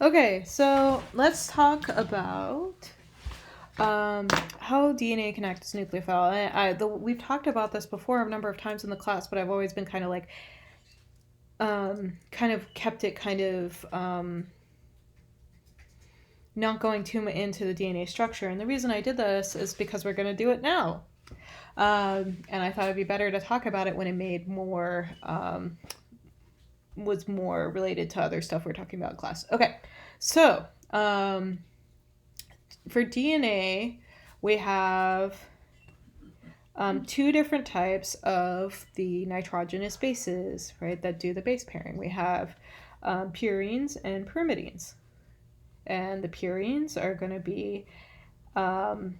Okay, so let's talk about how DNA can act as nucleophile. We've talked about this before a number of times in the class, but I've always been kind of like, kind of kept it kind of not going too much into the DNA structure. And the reason I did this is because we're going to do it now. And I thought it'd be better to talk about it when it made more, was more related to other stuff we're talking about in class. Okay, so for DNA, we have two different types of the nitrogenous bases, right, that do the base pairing. We have purines and pyrimidines. And the purines are going to be adenine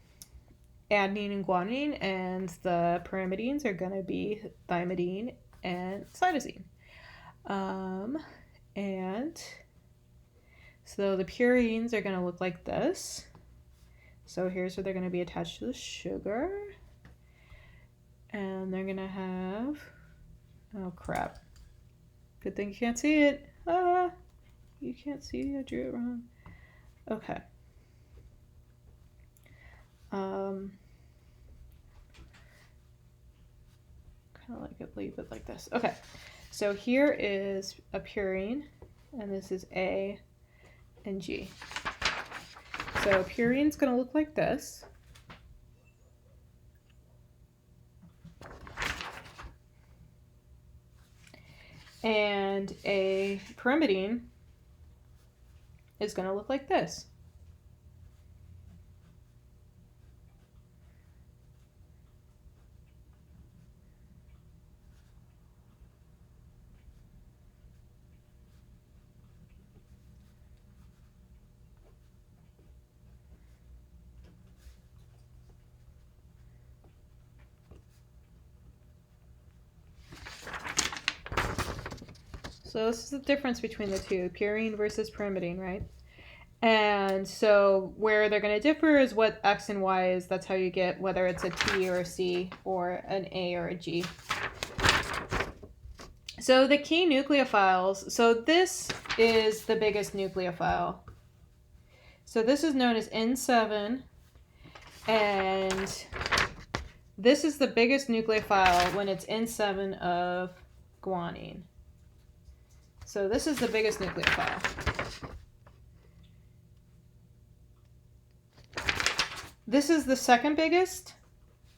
and guanine, and the pyrimidines are going to be thymidine and cytosine. And so the purines are going to look like this. So here's where they're going to be attached to the sugar. And they're going to have, oh crap. Good thing you can't see it. You can't see, I drew it wrong. Okay. Kind of like it, leave it like this. Okay. So here is a purine, and this is A and G. So purine's going to look like this. And a pyrimidine is going to look like this. So this is the difference between the two, purine versus pyrimidine, right? And so where they're going to differ is what X and Y is. That's how you get whether it's a T or a C or an A or a G. So the key nucleophiles, so this is the biggest nucleophile. So this is known as N7, and this is the biggest nucleophile when it's N7 of guanine. So this is the biggest nucleophile. This is the second biggest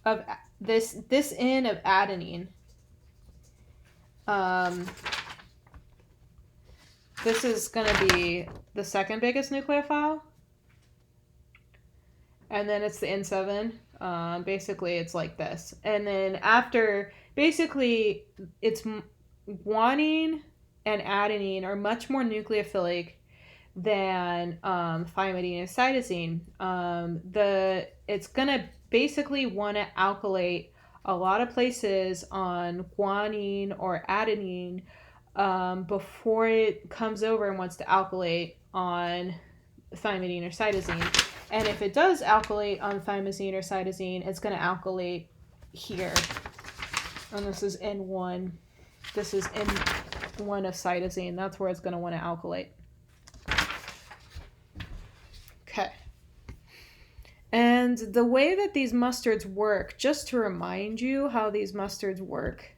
of this N of adenine. This is going to be the second biggest nucleophile. And then it's the N7. Basically, it's like this. And then after, basically, it's guanine and adenine are much more nucleophilic than thymidine and cytosine. It's going to basically want to alkylate a lot of places on guanine or adenine before it comes over and wants to alkylate on thymidine or cytosine. And if it does alkylate on thymidine or cytosine, it's going to alkylate here. And this is N1. This is N1 of cytosine. That's where it's going to want to alkylate. Okay. And the way that these mustards work, just to remind you how these mustards work,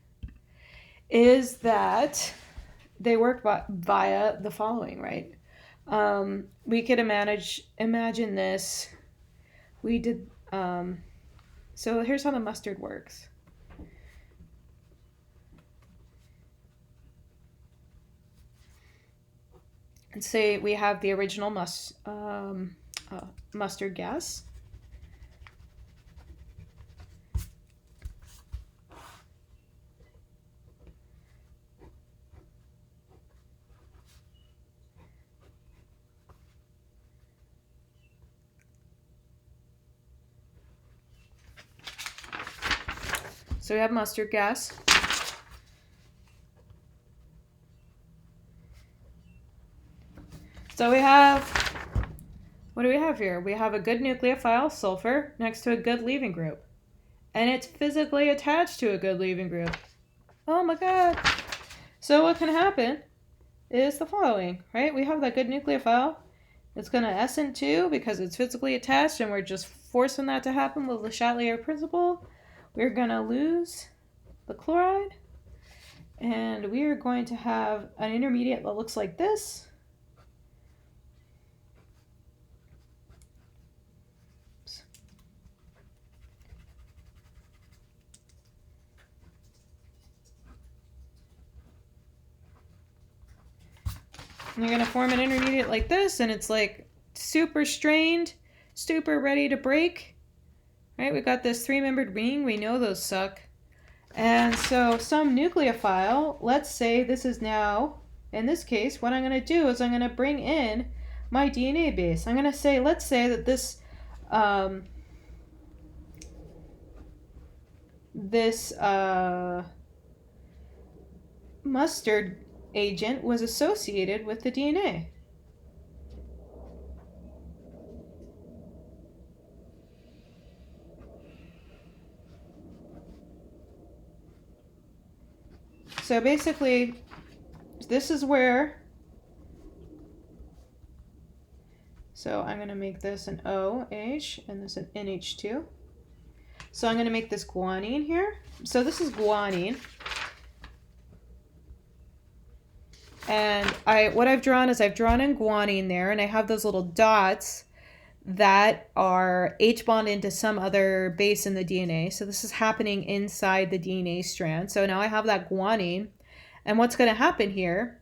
is that they work via the following, right? We could imagine this. We did, so here's how the mustard works. And say we have the original mustard gas. So we have mustard gas. So we have, what do we have here? We have a good nucleophile, sulfur, next to a good leaving group. And it's physically attached to a good leaving group. Oh my god. So what can happen is the following, right? We have that good nucleophile. It's going to SN2 because it's physically attached, and we're just forcing that to happen with Le Chatelier principle. We're going to lose the chloride, and we are going to have an intermediate that looks like this. And you're going to form an intermediate like this, and it's like super strained, super ready to break. Right? We got this 3-membered ring. We know those suck. And so some nucleophile, let's say this is now, in this case, what I'm going to do is I'm going to bring in my DNA base. I'm going to say, let's say that this mustard agent was associated with the DNA. So basically, this is where, so I'm going to make this an OH and this an NH2. So I'm going to make this guanine here. So this is guanine. And what I've drawn is I've drawn in guanine there, and I have those little dots that are H bond into some other base in the DNA. So this is happening inside the DNA strand. So now I have that guanine. And what's going to happen here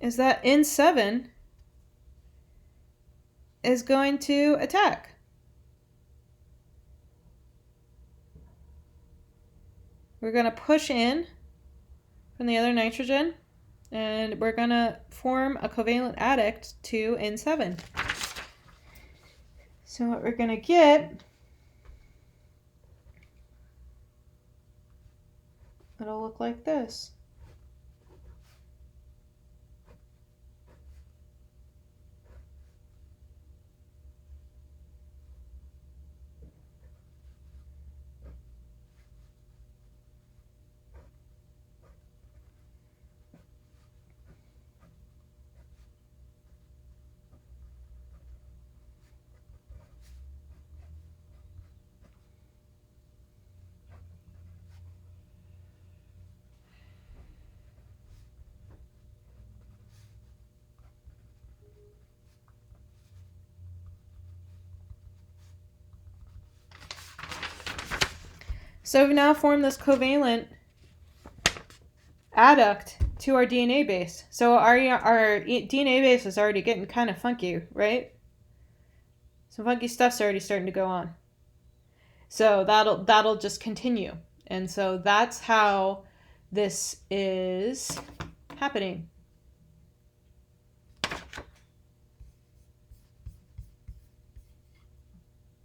is that N7 is going to attack. We're going to push in from the other nitrogen, and we're going to form a covalent adduct to N7. So what we're going to get, it'll look like this. So we've now formed this covalent adduct to our DNA base. So our DNA base is already getting kind of funky, right? Some funky stuff's already starting to go on. So that'll just continue. And so that's how this is happening.